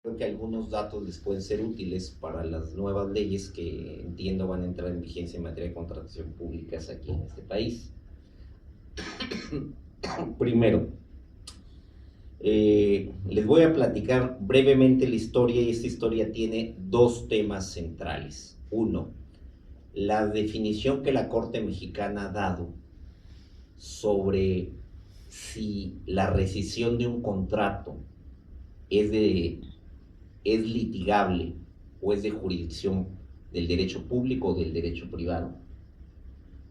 Creo que algunos datos les pueden ser útiles para las nuevas leyes que entiendo van a entrar en vigencia en materia de contratación pública aquí en este país. Primero, les voy a platicar brevemente la historia, y esta historia tiene dos temas centrales. Uno, la definición que la Corte Mexicana ha dado sobre si la rescisión de un contrato es litigable o es de jurisdicción del derecho público o del derecho privado.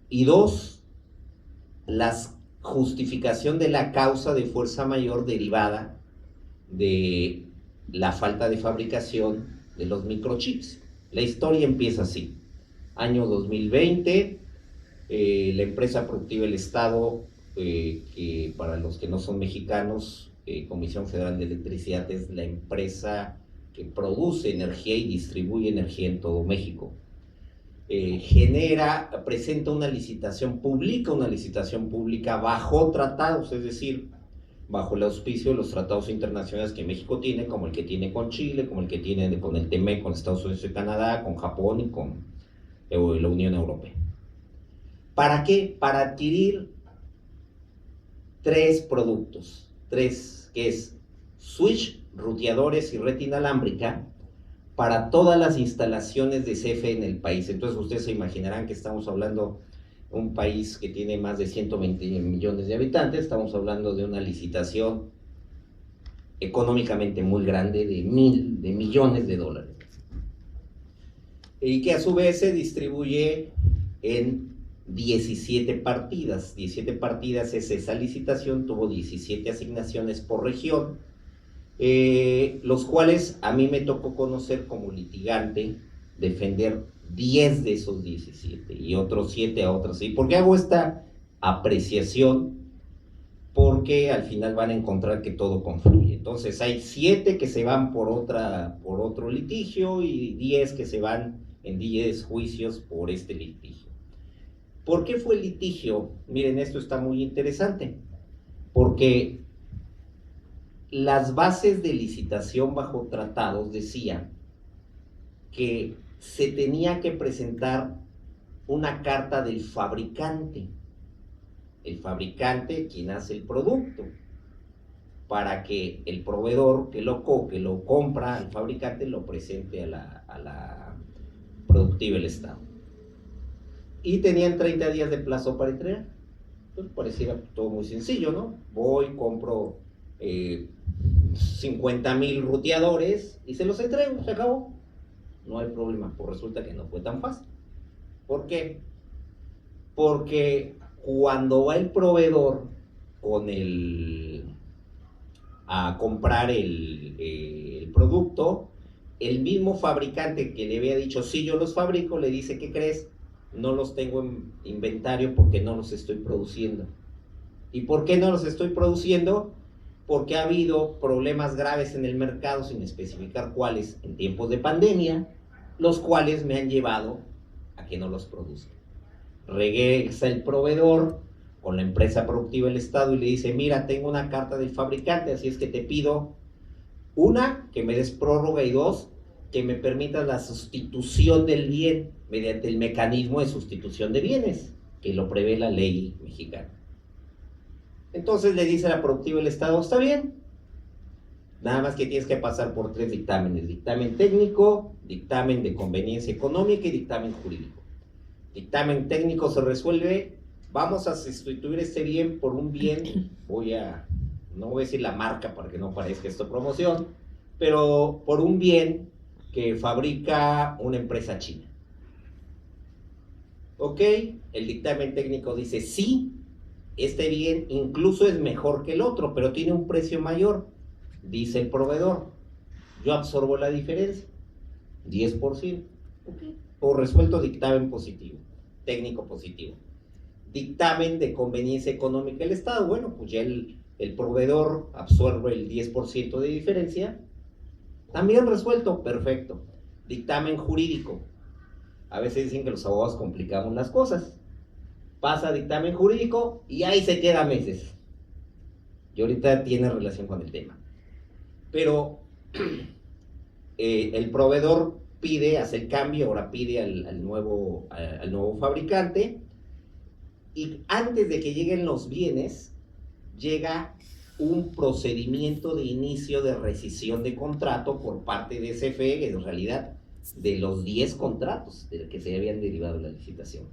Y dos, la justificación de la causa de fuerza mayor derivada de la falta de fabricación de los microchips. La historia empieza así. Año 2020, la empresa productiva del Estado, que para los que no son mexicanos, Comisión Federal de Electricidad es la empresa que produce energía y distribuye energía en todo México. Presenta una licitación, publica una licitación pública bajo tratados, es decir, bajo el auspicio de los tratados internacionales que México tiene, como el que tiene con Chile, como el que tiene con el TME, con Estados Unidos y Canadá, con Japón y con la Unión Europea. ¿Para qué? Para adquirir tres productos, que es switch, ruteadores y red inalámbrica para todas las instalaciones de CFE en el país. Entonces ustedes se imaginarán que estamos hablando de un país que tiene más de 120 millones de habitantes, estamos hablando de una licitación económicamente muy grande de millones de dólares. Y que a su vez se distribuye en 17 partidas. 17 partidas es esa licitación, tuvo 17 asignaciones por región, los cuales a mí me tocó conocer como litigante, defender 10 de esos 17 y otros 7 a otras. ¿Y por qué hago esta apreciación? Porque al final van a encontrar que todo confluye. Entonces hay 7 que se van por otro litigio y 10 que se van en 10 juicios por este litigio. ¿Por qué fue el litigio? Miren, esto está muy interesante, porque las bases de licitación bajo tratados decían que se tenía que presentar una carta del fabricante, quien hace el producto, para que el proveedor que lo compra al fabricante lo presente a la productiva del Estado. Y tenían 30 días de plazo para entregar. Entonces pareciera todo muy sencillo, ¿no? Voy, compro 50,000 ruteadores y se los entrego, se acabó. No hay problema. Pues resulta que no fue tan fácil. ¿Por qué? Porque cuando va el proveedor a comprar el producto, el mismo fabricante que le había dicho, sí, yo los fabrico, le dice, ¿qué crees? No los tengo en inventario porque no los estoy produciendo. ¿Y por qué no los estoy produciendo? Porque ha habido problemas graves en el mercado, sin especificar cuáles, en tiempos de pandemia, los cuales me han llevado a que no los produzca. Regresa el proveedor con la empresa productiva del Estado y le dice, mira, tengo una carta del fabricante, así es que te pido, una, que me des prórroga, y dos, que me permitas la sustitución del bien mediante el mecanismo de sustitución de bienes, que lo prevé la ley mexicana. Entonces le dice a la productiva del Estado, está bien, nada más que tienes que pasar por 3 dictámenes: dictamen técnico, dictamen de conveniencia económica y dictamen jurídico. Dictamen técnico se resuelve, vamos a sustituir este bien por un bien, no voy a decir la marca para que no parezca esto promoción, pero por un bien que fabrica una empresa china. Ok, el dictamen técnico dice, sí, este bien incluso es mejor que el otro, pero tiene un precio mayor, dice el proveedor. Yo absorbo la diferencia, 10%. Okay. O resuelto, dictamen positivo, técnico positivo. Dictamen de conveniencia económica del Estado. Bueno, pues ya el proveedor absorbe el 10% de diferencia. También resuelto, perfecto. Dictamen jurídico. A veces dicen que los abogados complicamos las cosas. Pasa dictamen jurídico y ahí se queda meses. Y ahorita tiene relación con el tema. Pero el proveedor hace el cambio, ahora pide al nuevo fabricante, y antes de que lleguen los bienes, llega un procedimiento de inicio de rescisión de contrato por parte de CFE, en realidad de los 10 contratos de que se habían derivado de la licitación.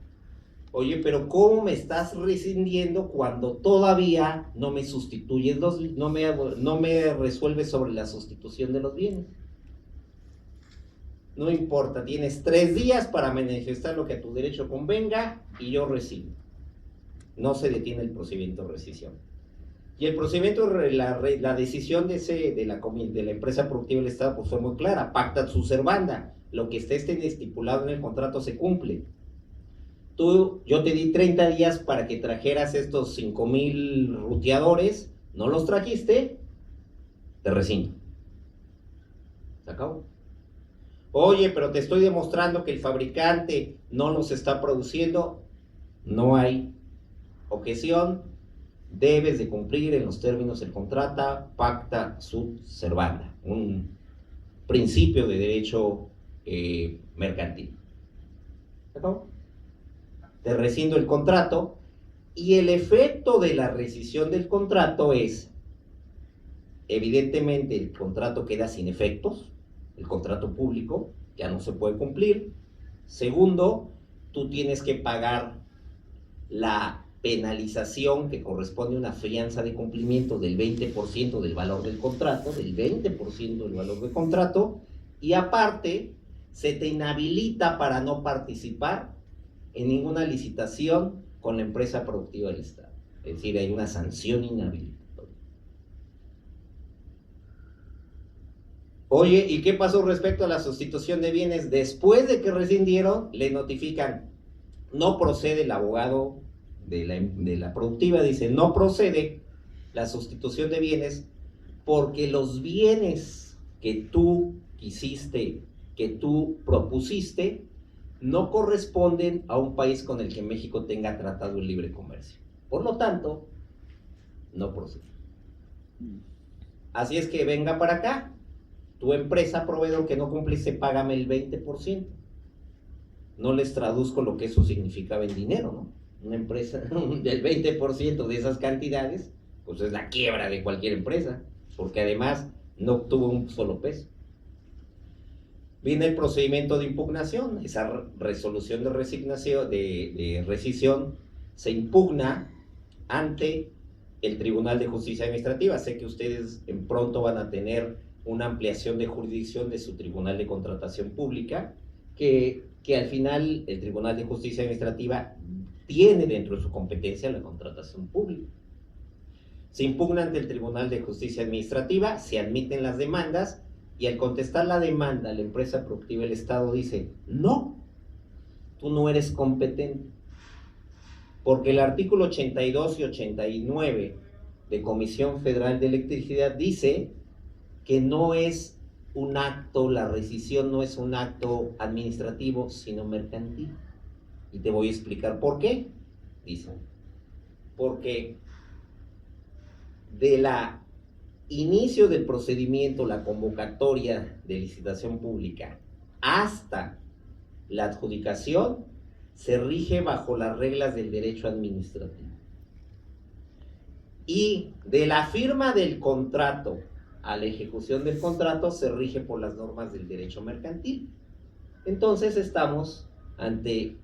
Oye, pero ¿cómo me estás rescindiendo cuando todavía no me sustituyes no me resuelves sobre la sustitución de los bienes? No importa, tienes 3 días para manifestar lo que a tu derecho convenga y yo recibo. No se detiene el procedimiento de rescisión. Y el procedimiento, la decisión de la empresa productiva del Estado pues fue muy clara: pacta su servanda, lo que esté estipulado en el contrato se cumple. Yo te di 30 días para que trajeras estos 5,000 ruteadores, no los trajiste, te rescindo. Se acabó. Oye, pero te estoy demostrando que el fabricante no los está produciendo, no hay objeción, debes de cumplir en los términos del contrato, pacta sunt servanda, un principio de derecho mercantil. ¿Se acabó? Te rescindo el contrato, y el efecto de la rescisión del contrato es, evidentemente, el contrato queda sin efectos, el contrato público ya no se puede cumplir. Segundo, tú tienes que pagar la penalización que corresponde a una fianza de cumplimiento del 20% del valor del contrato, y aparte se te inhabilita para no participar en ninguna licitación con la empresa productiva del Estado. Es decir, hay una sanción inhabilitatoria. Oye, ¿y qué pasó respecto a la sustitución de bienes? Después de que rescindieron, le notifican: no procede. El abogado de la productiva dice: no procede la sustitución de bienes porque los bienes que tú quisiste, que tú propusiste, no corresponden a un país con el que México tenga tratado de libre comercio. Por lo tanto, no procede. Así es que venga para acá. Tu empresa, proveedor, que no cumpliste, págame el 20%. No les traduzco lo que eso significaba en dinero, ¿no? Una empresa del 20% de esas cantidades, pues es la quiebra de cualquier empresa, porque además no obtuvo un solo peso. Viene el procedimiento de impugnación. Esa resolución de rescisión se impugna ante el Tribunal de Justicia Administrativa. Sé que ustedes en pronto van a tener una ampliación de jurisdicción de su Tribunal de Contratación Pública, que al final el Tribunal de Justicia Administrativa tiene dentro de su competencia la contratación pública. Se impugna ante el Tribunal de Justicia Administrativa, se admiten las demandas, y al contestar la demanda, la empresa productiva del Estado dice: no, tú no eres competente, porque el artículo 82 y 89 de Comisión Federal de Electricidad dice que no es un acto, la rescisión no es un acto administrativo, sino mercantil. Y te voy a explicar por qué. Dice: porque de la inicio del procedimiento, la convocatoria de licitación pública, hasta la adjudicación, se rige bajo las reglas del derecho administrativo. Y de la firma del contrato a la ejecución del contrato, se rige por las normas del derecho mercantil. Entonces estamos ante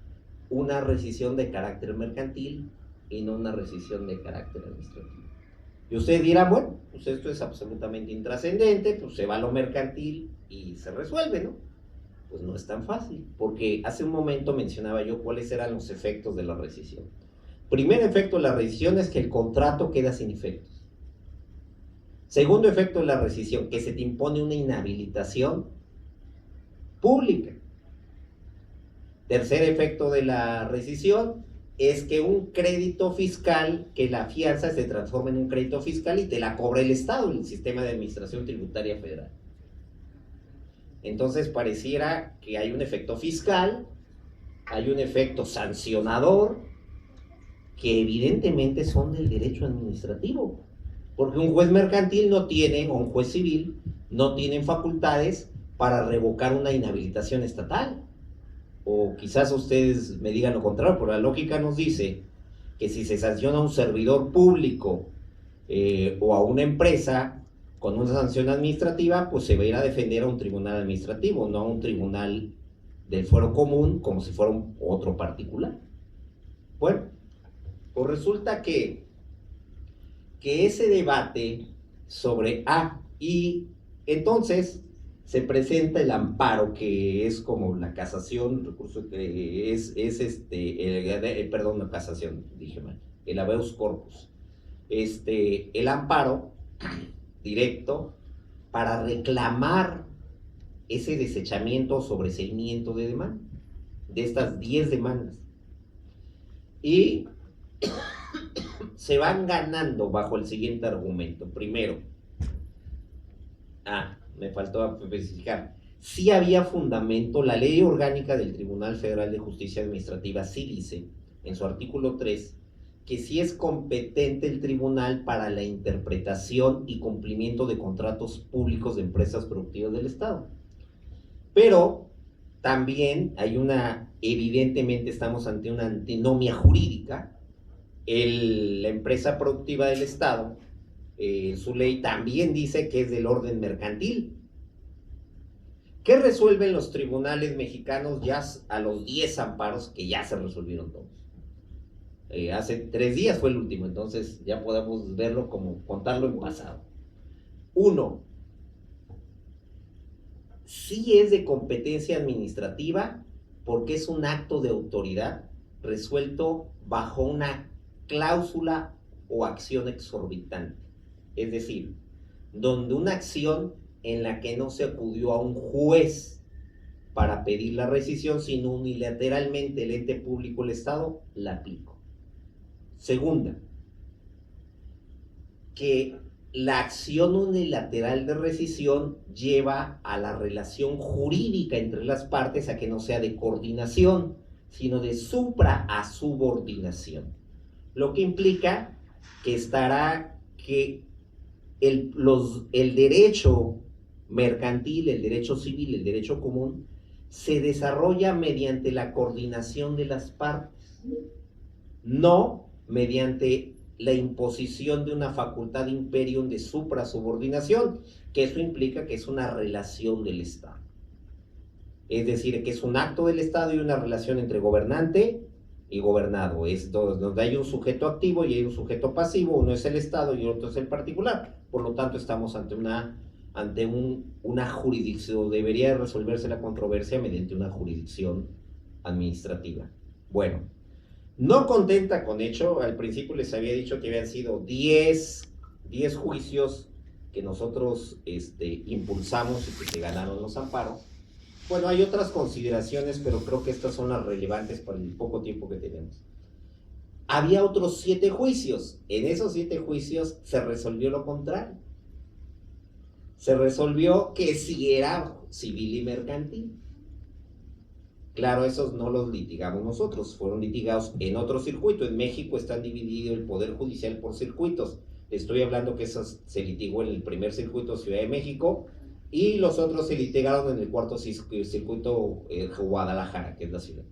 una rescisión de carácter mercantil y no una rescisión de carácter administrativo. Y ustedes dirán: bueno, pues esto es absolutamente intrascendente, pues se va a lo mercantil y se resuelve, ¿no? Pues no es tan fácil, porque hace un momento mencionaba yo cuáles eran los efectos de la rescisión. Primer efecto de la rescisión es que el contrato queda sin efectos. Segundo efecto de la rescisión, que se te impone una inhabilitación pública. Tercer efecto de la rescisión es que un crédito fiscal, que la fianza se transforma en un crédito fiscal y te la cobra el Estado, el Sistema de Administración Tributaria Federal. Entonces pareciera que hay un efecto fiscal, hay un efecto sancionador, que evidentemente son del derecho administrativo, porque un juez mercantil no tiene, o un juez civil, no tienen facultades para revocar una inhabilitación estatal. O quizás ustedes me digan lo contrario, pero la lógica nos dice que si se sanciona a un servidor público o a una empresa con una sanción administrativa, pues se va a ir a defender a un tribunal administrativo, no a un tribunal del fuero común como si fuera otro particular. Bueno, pues resulta que ese debate sobre y entonces se presenta el amparo, que es como la casación, el recurso que perdón, la casación, dije mal, el habeas corpus, el amparo directo para reclamar ese desechamiento o sobreseimiento de demanda, de estas 10 demandas. Y se van ganando bajo el siguiente argumento. Primero, me faltó especificar, sí había fundamento, la Ley Orgánica del Tribunal Federal de Justicia Administrativa sí dice, en su artículo 3, que sí es competente el tribunal para la interpretación y cumplimiento de contratos públicos de empresas productivas del Estado. Pero también hay evidentemente estamos ante una antinomia jurídica. La empresa productiva del Estado, su ley también dice que es del orden mercantil. ¿Qué resuelven los tribunales mexicanos ya a los 10 amparos que ya se resolvieron todos? Hace 3 días fue el último, entonces ya podemos verlo como contarlo en pasado. 1. Sí es de competencia administrativa porque es un acto de autoridad resuelto bajo una cláusula o acción exorbitante. Es decir, donde una acción en la que no se acudió a un juez para pedir la rescisión, sino unilateralmente el ente público, el Estado, la aplicó. Segunda, que la acción unilateral de rescisión lleva a la relación jurídica entre las partes a que no sea de coordinación, sino de supra a subordinación. Lo que implica que el derecho mercantil, el derecho civil, el derecho común, se desarrolla mediante la coordinación de las partes, no mediante la imposición de una facultad imperium de supra-subordinación, que eso implica que es una relación del Estado. Es decir, que es un acto del Estado y una relación entre gobernante y gobernado. Es donde hay un sujeto activo y hay un sujeto pasivo, uno es el Estado y otro es el particular. Por lo tanto, estamos ante una jurisdicción, debería resolverse la controversia mediante una jurisdicción administrativa. Bueno, no contenta con hecho, al principio les había dicho que habían sido 10 juicios que nosotros impulsamos y que se ganaron los amparos. Bueno, hay otras consideraciones, pero creo que estas son las relevantes para el poco tiempo que tenemos. Había otros 7 juicios. En esos 7 juicios se resolvió lo contrario. Se resolvió que sí era civil y mercantil. Claro, esos no los litigamos nosotros, fueron litigados en otro circuito. En México está dividido el Poder Judicial por circuitos. Estoy hablando que eso se litigó en el primer circuito, Ciudad de México, y los otros se litigaron en el cuarto circuito, Guadalajara, que es la ciudad.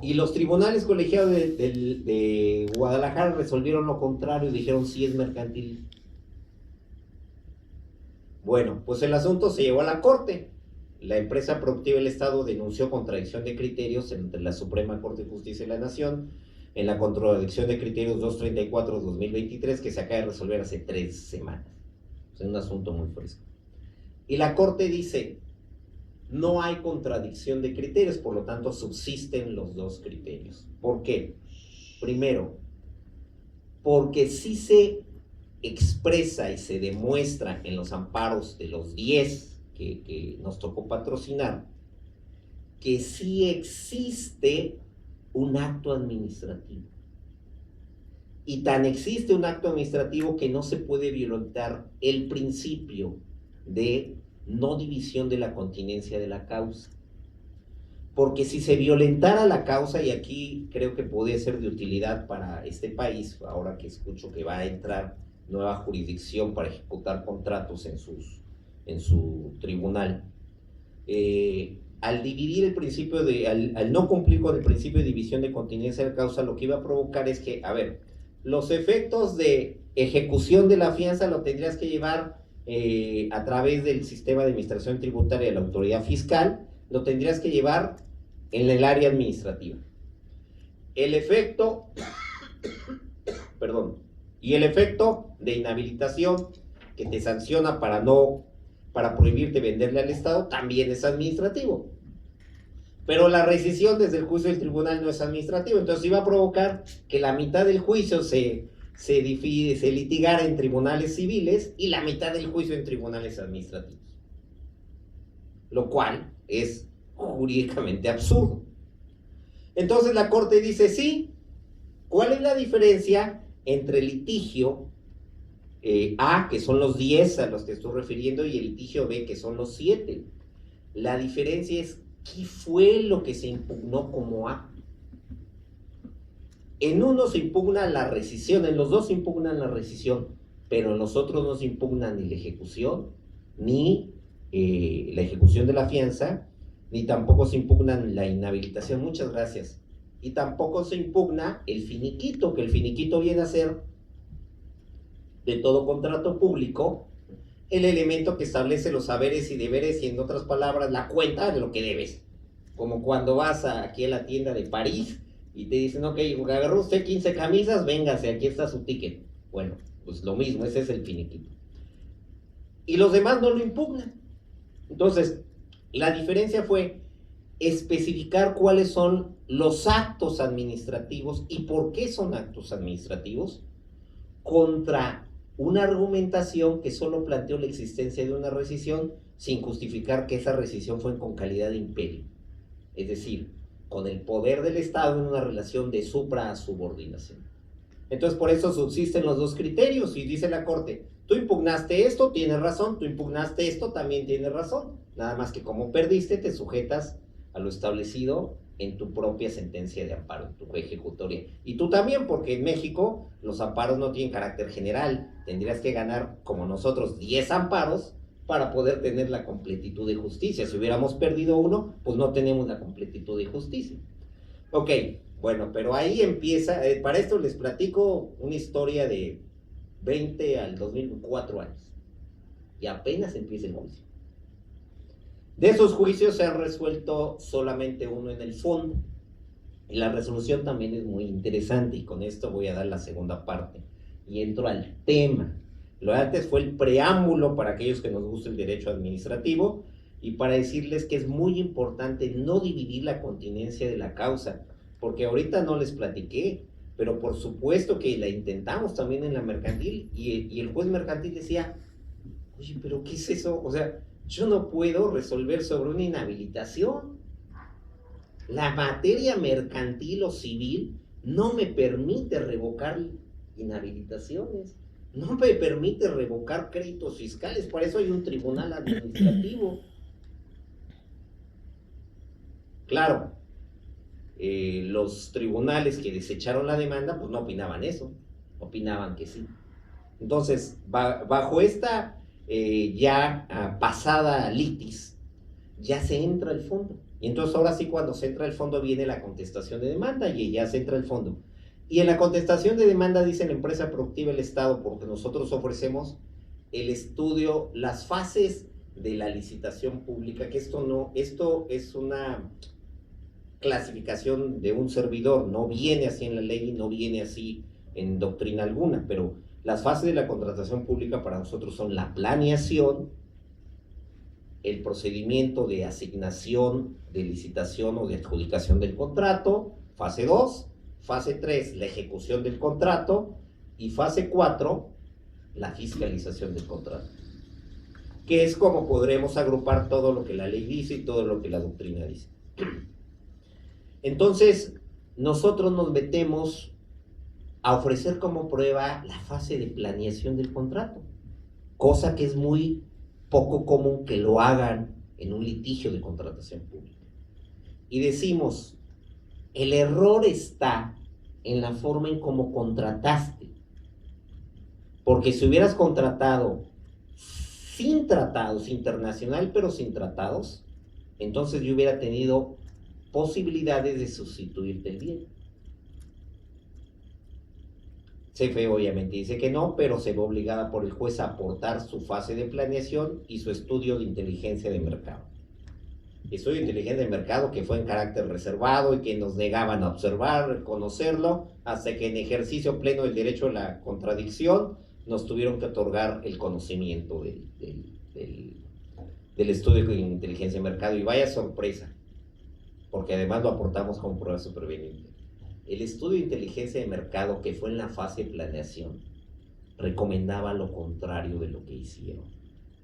Y los tribunales colegiados de Guadalajara resolvieron lo contrario y dijeron sí es mercantil. Bueno, pues el asunto se llevó a la corte. La empresa productiva del Estado denunció contradicción de criterios entre la Suprema Corte de Justicia de la Nación en la contradicción de criterios 234-2023 que se acaba de resolver hace 3 semanas. Es un asunto muy fresco. Y la Corte dice, no hay contradicción de criterios, por lo tanto subsisten los 2 criterios. ¿Por qué? Primero, porque sí se expresa y se demuestra en los amparos de los 10 que nos tocó patrocinar, que sí existe un acto administrativo. Y tan existe un acto administrativo que no se puede violentar el principio de no división de la continencia de la causa. Porque si se violentara la causa, y aquí creo que puede ser de utilidad para este país, ahora que escucho que va a entrar nueva jurisdicción para ejecutar contratos en en su tribunal. Al dividir el principio al no cumplir con el principio de división de contingencia de causa, lo que iba a provocar es que, a ver, los efectos de ejecución de la fianza lo tendrías que llevar a través del sistema de administración tributaria de la autoridad fiscal, lo tendrías que llevar en el área administrativa. El efecto, perdón, y el efecto de inhabilitación que te sanciona para prohibirte venderle al Estado también es administrativo. Pero la rescisión desde el juicio del tribunal no es administrativo, entonces iba a provocar que la mitad del juicio se litigara en tribunales civiles y la mitad del juicio en tribunales administrativos. Lo cual es jurídicamente absurdo. Entonces la Corte dice, sí, ¿cuál es la diferencia entre el litigio A, que son los 10 a los que estoy refiriendo, y el litigio B, que son los 7? La diferencia es qué fue lo que se impugnó como A. En uno se impugna la rescisión, en los dos se impugnan la rescisión, pero en los otros no se impugna ni la ejecución, ni la ejecución de la fianza, ni tampoco se impugna la inhabilitación, muchas gracias, y tampoco se impugna el finiquito, que el finiquito viene a ser, de todo contrato público, el elemento que establece los haberes y deberes, y en otras palabras, la cuenta de lo que debes. Como cuando vas aquí a la tienda de París y te dicen, ok, agarró usted 15 camisas, véngase, aquí está su ticket. Bueno, pues lo mismo, ese es el finiquito. Y los demás no lo impugnan. Entonces, la diferencia fue especificar cuáles son los actos administrativos y por qué son actos administrativos contra una argumentación que solo planteó la existencia de una rescisión sin justificar que esa rescisión fue con calidad de imperio, es decir, con el poder del Estado en una relación de supra-subordinación. Entonces, por eso subsisten los dos criterios y dice la Corte, tú impugnaste esto, tienes razón, tú impugnaste esto, también tienes razón, nada más que como perdiste, te sujetas a lo establecido en tu propia sentencia de amparo, en tu ejecutoria. Y tú también, porque en México los amparos no tienen carácter general, tendrías que ganar, como nosotros, 10 amparos para poder tener la completitud de justicia. Si hubiéramos perdido uno, pues no tenemos la completitud de justicia. Ok, bueno, pero ahí empieza, para esto les platico una historia de 20 al 2004 años, y apenas empieza el juicio. De esos juicios se ha resuelto solamente uno en el fondo, y la resolución también es muy interesante, y con esto voy a dar la segunda parte, y entro al tema. Lo de antes fue el preámbulo para aquellos que nos gusta el derecho administrativo, y para decirles que es muy importante no dividir la continencia de la causa, porque ahorita no les platiqué, pero por supuesto que la intentamos también en la mercantil, y el juez mercantil decía, oye, pero ¿qué es eso? O sea, yo no puedo resolver sobre una inhabilitación. La materia mercantil o civil no me permite revocar inhabilitaciones, no me permite revocar créditos fiscales, por eso hay un tribunal administrativo. Claro, los tribunales que desecharon la demanda, pues no opinaban eso, opinaban que sí. Entonces, bajo esta pasada litis, ya se entra al fondo. Y entonces ahora sí, cuando se entra al fondo, viene la contestación de demanda y ya se entra al fondo. Y en la contestación de demanda dice la empresa productiva el Estado, porque nosotros ofrecemos el estudio, las fases de la licitación pública, que esto es una clasificación de un servidor, no viene así en la ley y no viene así en doctrina alguna, pero las fases de la contratación pública para nosotros son la planeación, el procedimiento de asignación, de licitación o de adjudicación del contrato, fase 2, fase 3, la ejecución del contrato, y fase 4, la fiscalización del contrato, que es como podremos agrupar todo lo que la ley dice y todo lo que la doctrina dice. Entonces, nosotros nos metemos a ofrecer como prueba la fase de planeación del contrato, cosa que es muy poco común que lo hagan en un litigio de contratación pública. Y decimos, el error está en la forma en cómo contrataste, porque si hubieras contratado sin tratados, internacional, pero sin tratados, entonces yo hubiera tenido posibilidades de sustituirte el bien. CFE obviamente dice que no, pero se ve obligada por el juez a aportar su fase de planeación y su estudio de inteligencia de mercado. Estudio de inteligencia de mercado que fue en carácter reservado y que nos negaban a observar, conocerlo, hasta que en ejercicio pleno del derecho a la contradicción nos tuvieron que otorgar el conocimiento del estudio de inteligencia de mercado. Y vaya sorpresa, porque además lo aportamos como prueba superveniente. El estudio de inteligencia de mercado, que fue en la fase de planeación, recomendaba lo contrario de lo que hicieron.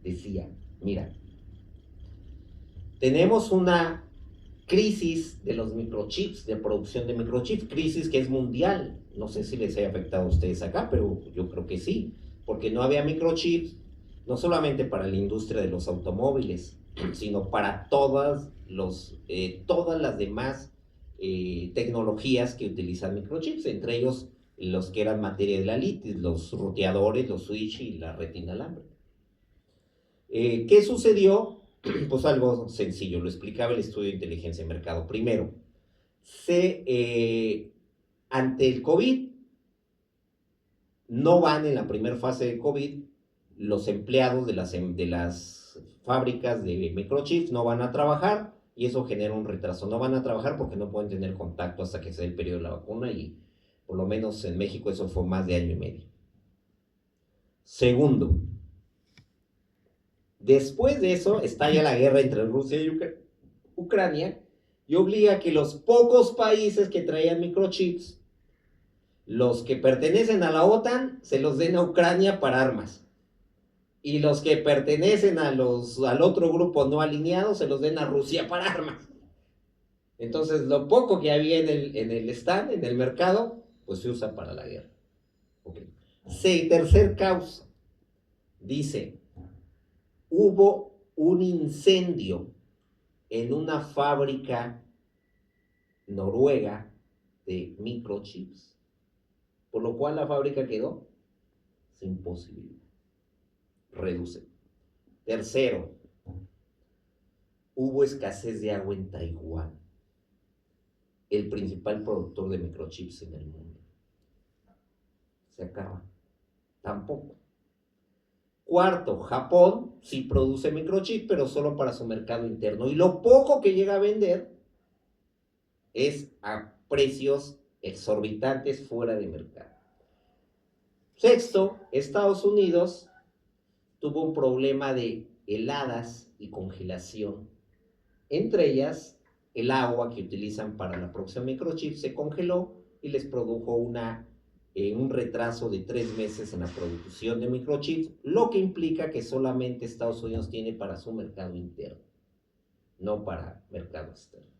Decía, mira, tenemos una crisis de los microchips, de producción de microchips, crisis que es mundial. No sé si les haya afectado a ustedes acá, pero yo creo que sí, porque no había microchips, no solamente para la industria de los automóviles, sino para todas las demás tecnologías que utilizan microchips, entre ellos los que eran materia de la litis, los ruteadores, los switch y la red inalámbrica. ¿Qué sucedió? Pues algo sencillo, lo explicaba el estudio de inteligencia de mercado. Primero, ante el COVID, no van en la primera fase de COVID, los empleados de las fábricas de microchips no van a trabajar y eso genera un retraso. No van a trabajar porque no pueden tener contacto hasta que sea el periodo de la vacuna y por lo menos en México eso fue más de año y medio. Segundo, después de eso estalla la guerra entre Rusia y Ucrania y obliga a que los pocos países que traían microchips, los que pertenecen a la OTAN, se los den a Ucrania para armas. Y los que pertenecen al otro grupo no alineado, se los den a Rusia para armas. Entonces, lo poco que había en el stand, en el mercado, pues se usa para la guerra. Okay. Tercer causa. Dice, hubo un incendio en una fábrica noruega de microchips, por lo cual la fábrica quedó sin posibilidad. Reduce. Tercero, hubo escasez de agua en Taiwán, el principal productor de microchips en el mundo. Se acaba. Tampoco. Cuarto, Japón sí produce microchips, pero solo para su mercado interno. Y lo poco que llega a vender es a precios exorbitantes fuera de mercado. Sexto, Estados Unidos tuvo un problema de heladas y congelación. Entre ellas, el agua que utilizan para la producción de microchips se congeló y les produjo un retraso de 3 meses en la producción de microchips, lo que implica que solamente Estados Unidos tiene para su mercado interno, no para mercado externo.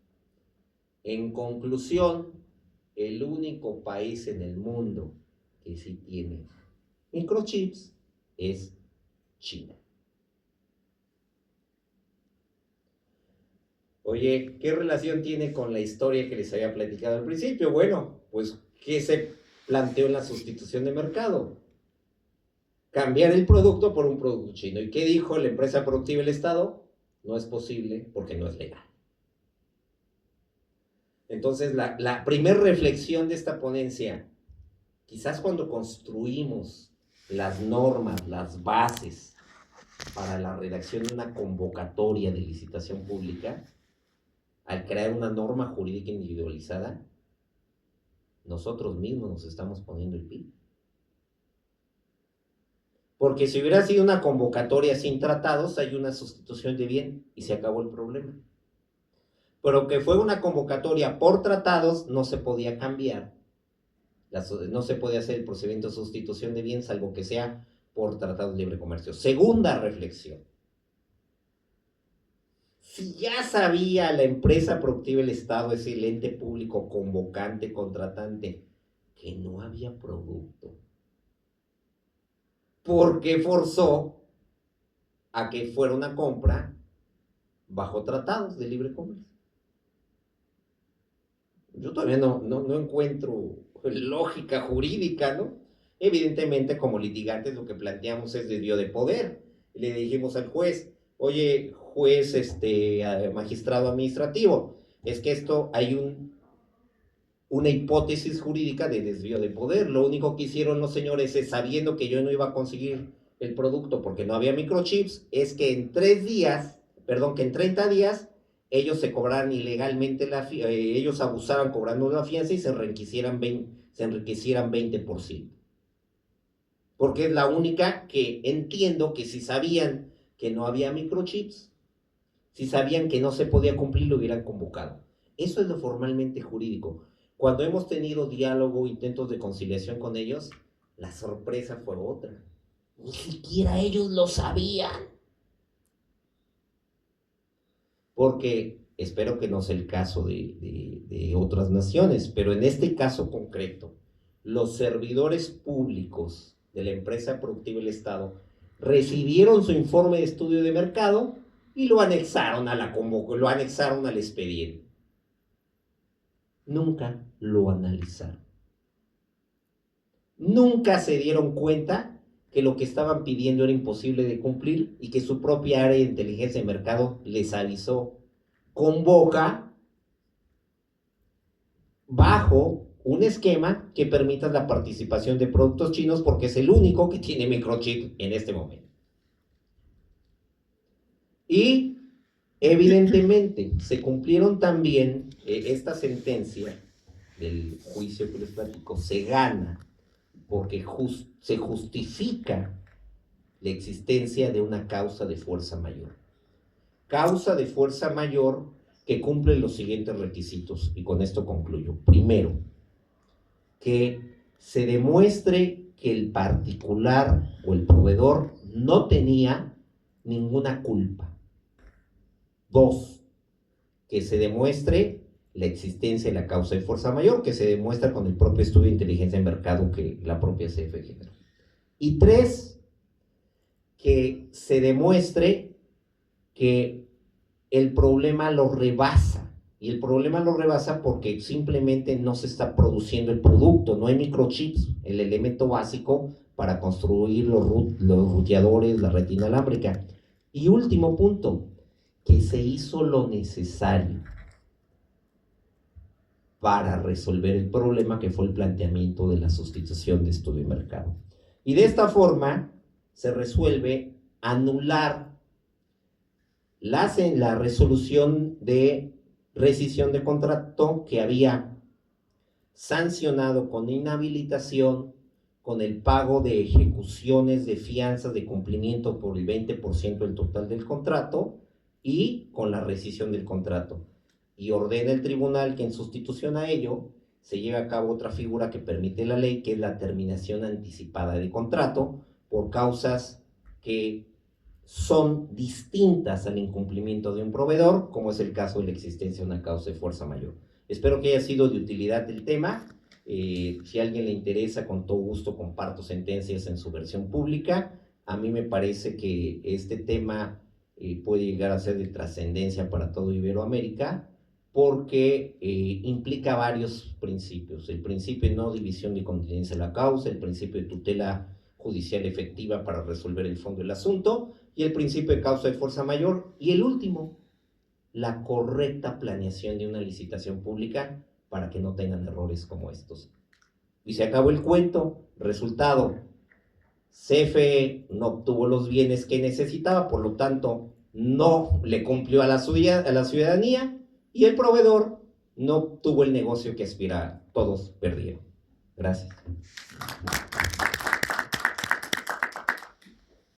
En conclusión, el único país en el mundo que sí tiene microchips es China. Oye, ¿qué relación tiene con la historia que les había platicado al principio? Bueno, pues, ¿qué se planteó en la sustitución de mercado? Cambiar el producto por un producto chino. ¿Y qué dijo la empresa productiva del Estado? No es posible porque no es legal. Entonces, la primera reflexión de esta ponencia, quizás cuando construimos las normas, las bases para la redacción de una convocatoria de licitación pública, al crear una norma jurídica individualizada, nosotros mismos nos estamos poniendo el pie. Porque si hubiera sido una convocatoria sin tratados, hay una sustitución de bien y se acabó el problema. Pero que fue una convocatoria por tratados, no se podía cambiar. No se podía hacer el procedimiento de sustitución de bien, salvo que sea por tratado de libre comercio. Segunda reflexión. Si ya sabía la empresa productiva del Estado, ese el ente público convocante, contratante, que no había producto, ¿por qué forzó a que fuera una compra bajo tratados de libre comercio? Yo todavía no encuentro lógica jurídica, ¿no? Evidentemente, como litigantes, lo que planteamos es desvío de poder. Le dijimos al juez, oye, juez, magistrado administrativo, es que esto hay una hipótesis jurídica de desvío de poder. Lo único que hicieron los señores es, sabiendo que yo no iba a conseguir el producto porque no había microchips, es que en 30 días, ellos se cobraran ilegalmente ellos abusaran cobrando la fianza y se enriquecieran 20%. Porque es la única que entiendo que si sabían que no había microchips, si sabían que no se podía cumplir, lo hubieran convocado. Eso es lo formalmente jurídico. Cuando hemos tenido diálogo, intentos de conciliación con ellos, la sorpresa fue otra. Ni siquiera ellos lo sabían. Porque espero que no sea el caso de otras naciones, pero en este caso concreto, los servidores públicos de la empresa productiva del Estado recibieron su informe de estudio de mercado y lo anexaron lo anexaron al expediente. Nunca lo analizaron. Nunca se dieron cuenta que lo que estaban pidiendo era imposible de cumplir y que su propia área de inteligencia de mercado les avisó. Convoca bajo un esquema que permita la participación de productos chinos porque es el único que tiene microchip en este momento. Y evidentemente se cumplieron también esta sentencia del juicio que les platico, se gana porque se justifica la existencia de una causa de fuerza mayor. Causa de fuerza mayor que cumple los siguientes requisitos, y con esto concluyo. Primero, que se demuestre que el particular o el proveedor no tenía ninguna culpa. Dos, que se demuestre la existencia de la causa de fuerza mayor, que se demuestra con el propio estudio de inteligencia de mercado que la propia CFE generó. Y tres, que se demuestre que el problema lo rebasa. Y el problema lo rebasa porque simplemente no se está produciendo el producto, no hay microchips, el elemento básico para construir los ruteadores, la red inalámbrica. Y último punto, que se hizo lo necesario para resolver el problema que fue el planteamiento de la sustitución de estudio de mercado. Y de esta forma se resuelve anular la resolución de rescisión de contrato que había sancionado con inhabilitación, con el pago de ejecuciones de fianzas de cumplimiento por el 20% del total del contrato y con la rescisión del contrato. Y ordena el tribunal que en sustitución a ello se lleve a cabo otra figura que permite la ley, que es la terminación anticipada de contrato por causas que son distintas al incumplimiento de un proveedor, como es el caso de la existencia de una causa de fuerza mayor. Espero que haya sido de utilidad el tema. Si a alguien le interesa, con todo gusto comparto sentencias en su versión pública. A mí me parece que este tema puede llegar a ser de trascendencia para todo Iberoamérica, porque implica varios principios. El principio de no división de contingencia de la causa, el principio de tutela judicial efectiva para resolver el fondo del asunto, y el principio de causa de fuerza mayor, y el último, la correcta planeación de una licitación pública para que no tengan errores como estos. Y se acabó el cuento. Resultado, CFE no obtuvo los bienes que necesitaba, por lo tanto no le cumplió a la ciudadanía, y el proveedor no obtuvo el negocio que aspiraba. Todos perdieron. Gracias.